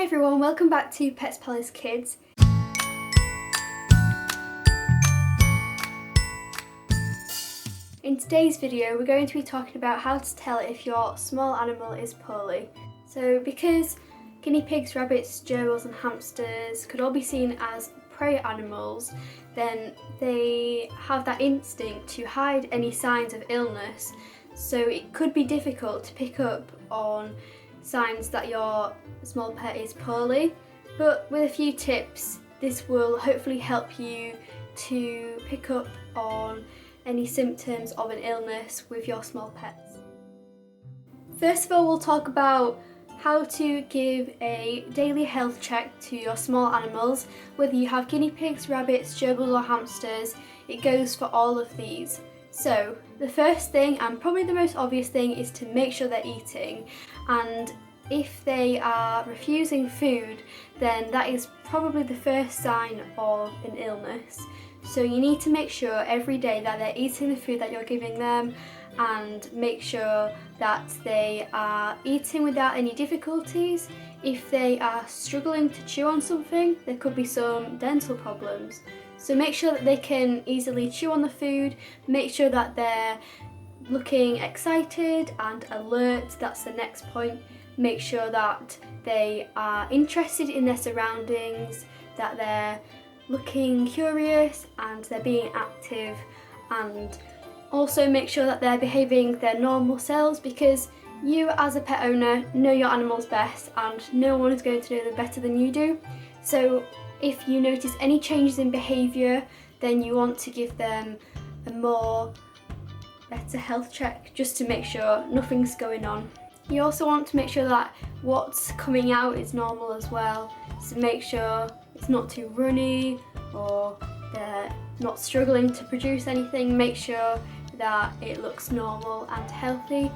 Hi everyone, welcome back to Pets Palace Kids. In today's video we're going to be talking about how to tell if your small animal is poorly. So because guinea pigs, rabbits, gerbils and hamsters could all be seen as prey animals, then they have that instinct to hide any signs of illness. So it could be difficult to pick up on signs that your small pet is poorly, but with a few tips this will hopefully help you to pick up on any symptoms of an illness with your small pets. First of all, we'll talk about how to give a daily health check to your small animals. Whether you have guinea pigs, rabbits, gerbils or hamsters, it goes for all of these. So the first thing, and probably the most obvious thing, is to make sure they're eating, and if they are refusing food, then that is probably the first sign of an illness. So you need to make sure every day that they're eating the food that you're giving them, and make sure that they are eating without any difficulties. If they are struggling to chew on something, there could be some dental problems. So make sure that they can easily chew on the food, make sure that they're looking excited and alert, that's the next point. Make sure that they are interested in their surroundings, that they're looking curious and they're being active, and also make sure that they're behaving their normal selves, because you as a pet owner know your animals best and no one is going to know them better than you do. So if you notice any changes in behaviour, then you want to give them a better health check just to make sure nothing's going on. You also want to make sure that what's coming out is normal as well, so make sure it's not too runny or they're not struggling to produce anything. Make sure that it looks normal and healthy.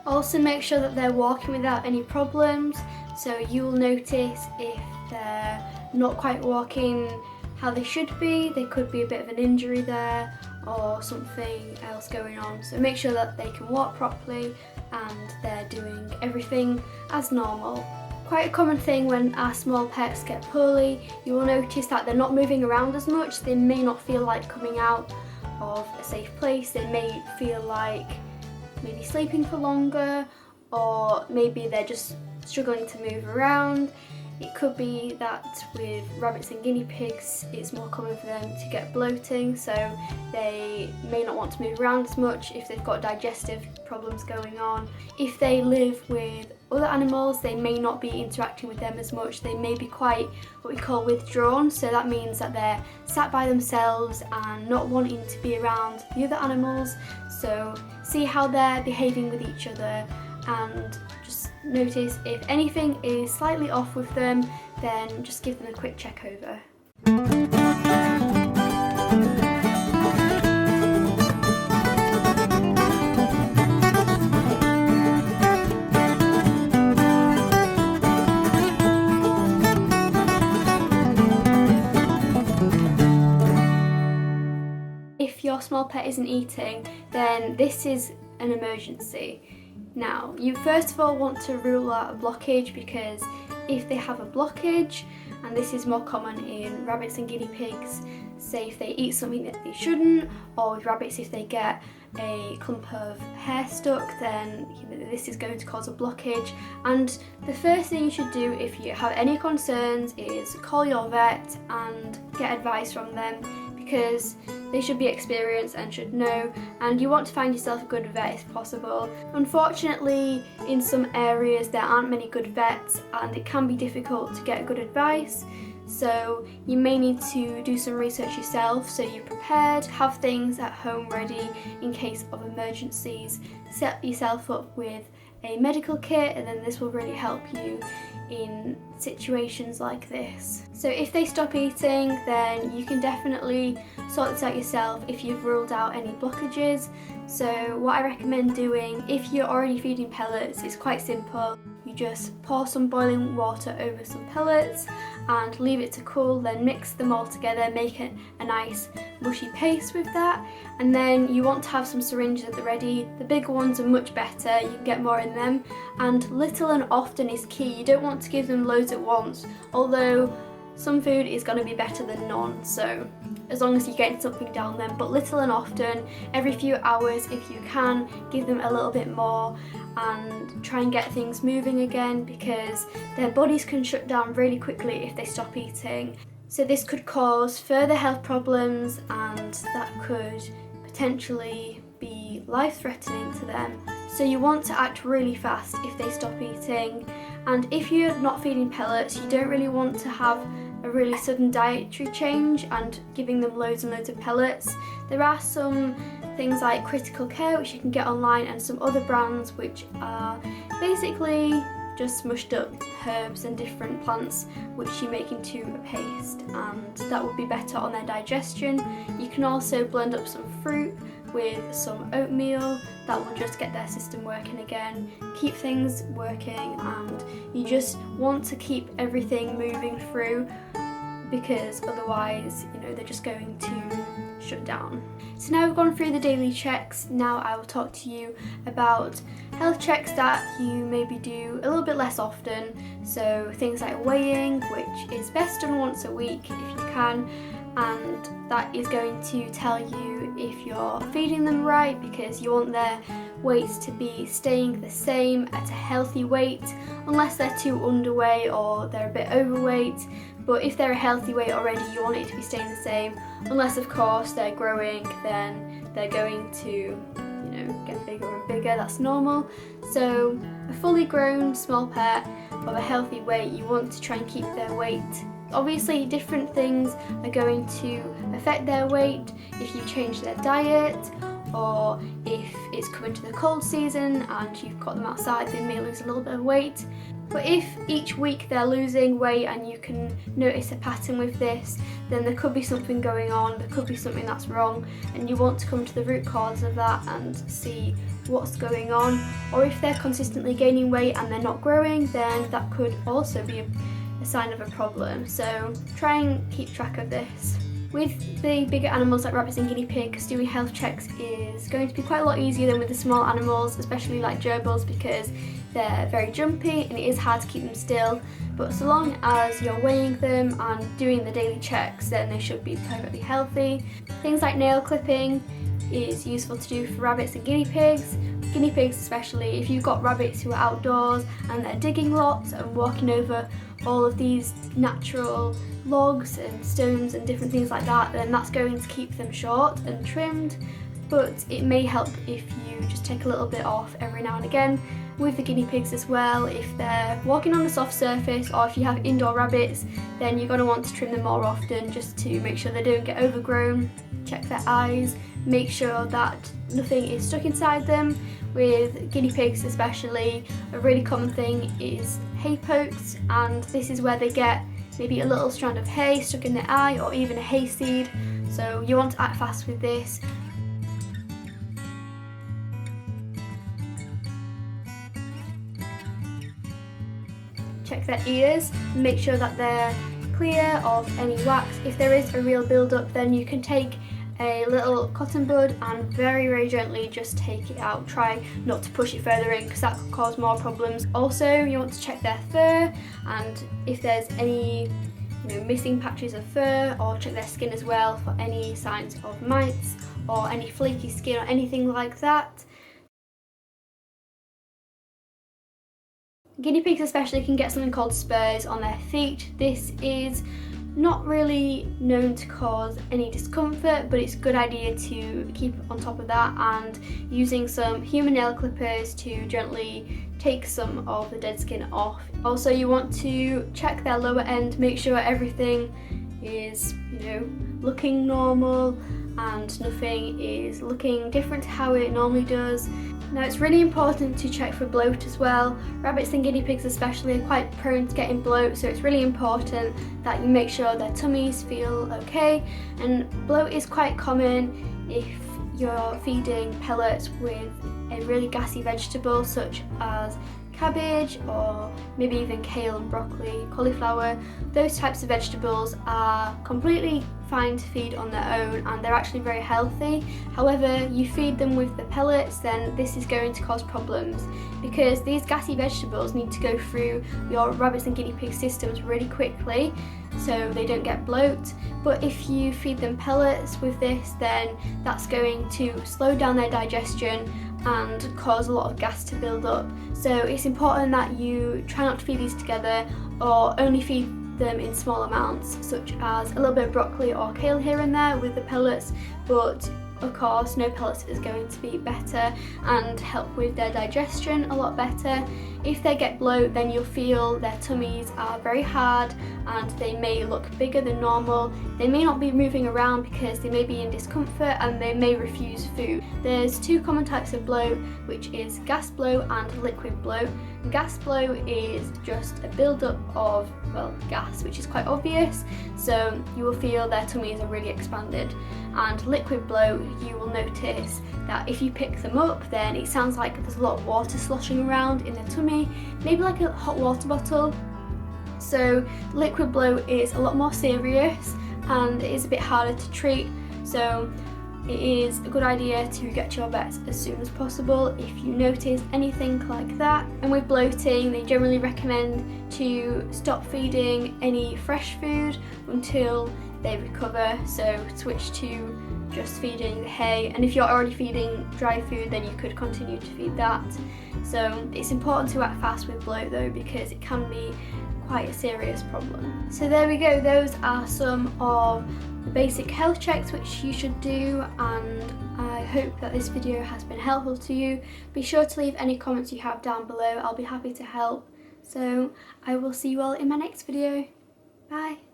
Also make sure that they're walking without any problems, so you'll notice if they're not quite walking how they should be, there could be a bit of an injury there or something else going on. So make sure that they can walk properly and they're doing everything as normal. Quite a common thing when our small pets get poorly, you will notice that they're not moving around as much. They may not feel like coming out of a safe place, they may feel like maybe sleeping for longer, or maybe they're just struggling to move around. It could be that with rabbits and guinea pigs it's more common for them to get bloating, so they may not want to move around as much if they've got digestive problems going on. If they live with other animals, they may not be interacting with them as much. They may be quite what we call withdrawn, so that means that they're sat by themselves and not wanting to be around the other animals. So see how they're behaving with each other and just notice if anything is slightly off with them, then just give them a quick check over. If your small pet isn't eating, then this is an emergency. Now, you first of all want to rule out a blockage, because if they have a blockage, and this is more common in rabbits and guinea pigs, say if they eat something that they shouldn't, or with rabbits if they get a clump of hair stuck, then this is going to cause a blockage. And the first thing you should do if you have any concerns is call your vet and get advice from them, because they should be experienced and should know, and you want to find yourself a good vet if possible. Unfortunately, in some areas there aren't many good vets and it can be difficult to get good advice, so you may need to do some research yourself so you're prepared, have things at home ready in case of emergencies, set yourself up with a medical kit, and then this will really help you in situations like this. So if they stop eating, then you can definitely sort this out yourself if you've ruled out any blockages. So what I recommend doing if you're already feeding pellets is quite simple. You you just pour some boiling water over some pellets and leave it to cool, then mix them all together, make it a nice mushy paste with that. And then you want to have some syringes at the ready. The bigger ones are much better, you can get more in them, and little and often is key. You don't want to give them loads at once, although some food is going to be better than none, so as long as you're getting something down them. But little and often, every few hours if you can, give them a little bit more and try and get things moving again, because their bodies can shut down really quickly if they stop eating. So this could cause further health problems, and that could potentially be life-threatening to them. So you want to act really fast if they stop eating. And if you're not feeding pellets, you don't really want to have a really sudden dietary change and giving them loads and loads of pellets. There are some things like Critical Care which you can get online, and some other brands which are basically just smushed up herbs and different plants which you make into a paste, and that would be better on their digestion. You can also blend up some fruit with some oatmeal. That will just get their system working again, keep things working, and you just want to keep everything moving through, because otherwise, they're just going to shut down. So now we've gone through the daily checks. Now I will talk to you about health checks that you maybe do a little bit less often. So things like weighing, which is best done once a week if you can, and that is going to tell you if you're feeding them right, because you want their weights to be staying the same at a healthy weight, unless they're too underweight or they're a bit overweight. But if they're a healthy weight already, you want it to be staying the same, unless of course they're growing, then they're going to get bigger and bigger. That's normal. So a fully grown small pet of a healthy weight, you want to try and keep their weight. Obviously different things are going to affect their weight if you change their diet, or if it's coming to the cold season and you've got them outside, they may lose a little bit of weight. But if each week they're losing weight and you can notice a pattern with this, then there could be something going on, there could be something that's wrong, and you want to come to the root cause of that and see what's going on. Or if they're consistently gaining weight and they're not growing, then that could also be a sign of a problem. So try and keep track of this. With the bigger animals like rabbits and guinea pigs, doing health checks is going to be quite a lot easier than with the small animals, especially like gerbils, because they're very jumpy and it is hard to keep them still. But so long as you're weighing them and doing the daily checks, then they should be perfectly healthy. Things like nail clipping is useful to do for rabbits and guinea pigs. Guinea pigs especially, if you've got rabbits who are outdoors and they're digging lots and walking over all of these natural logs and stones and different things like that, then that's going to keep them short and trimmed. But it may help if you just take a little bit off every now and again. With the guinea pigs as well, if they're walking on a soft surface, or if you have indoor rabbits, then you're going to want to trim them more often just to make sure they don't get overgrown. Check their eyes, make sure that nothing is stuck inside them. With guinea pigs especially, a really common thing is hay pokes, and this is where they get maybe a little strand of hay stuck in their eye, or even a hayseed. So you want to act fast with this. Check their ears, make sure that they're clear of any wax. If there is a real build-up, then you can take a little cotton bud and very, very gently just take it out. Try not to push it further in, because that could cause more problems. Also, you want to check their fur, and if there's any missing patches of fur, or check their skin as well for any signs of mites or any flaky skin or anything like that. Guinea pigs especially can get something called spurs on their feet. This is not really known to cause any discomfort, but it's a good idea to keep on top of that, and using some human nail clippers to gently take some of the dead skin off. Also, you want to check their lower end, make sure everything is looking normal and nothing is looking different to how it normally does. Now, it's really important to check for bloat as well. Rabbits and guinea pigs especially are quite prone to getting bloat, so it's really important that you make sure their tummies feel okay. And bloat is quite common if you're feeding pellets with a really gassy vegetable such as cabbage or maybe even kale and broccoli, cauliflower. Those types of vegetables are completely fine to feed on their own and they're actually very healthy. However, you feed them with the pellets, then this is going to cause problems because these gassy vegetables need to go through your rabbits and guinea pig systems really quickly so they don't get bloat. But if you feed them pellets with this, then that's going to slow down their digestion and cause a lot of gas to build up. So it's important that you try not to feed these together or only feed them in small amounts, such as a little bit of broccoli or kale here and there with the pellets, but of course no pellets is going to be better and help with their digestion a lot better. If they get bloat, then you'll feel their tummies are very hard and they may look bigger than normal. They may not be moving around because they may be in discomfort and they may refuse food. There's two common types of bloat, which is gas bloat and liquid bloat. Gas bloat is just a build-up of, well, gas, which is quite obvious, so you will feel their tummies are really expanded. And liquid bloat, you will notice that if you pick them up, then it sounds like there's a lot of water sloshing around in their tummy, maybe like a hot water bottle. So liquid bloat is a lot more serious and it is a bit harder to treat, so it is a good idea to get to your vets as soon as possible if you notice anything like that. And with bloating, they generally recommend to stop feeding any fresh food until they recover, so switch to just feeding the hay, and if you're already feeding dry food, then you could continue to feed that. So it's important to act fast with bloat though, because it can be quite a serious problem. So there we go, those are some of the basic health checks which you should do, and I hope that this video has been helpful to you. Be sure to leave any comments you have down below, I'll be happy to help. So I will see you all in my next video. Bye!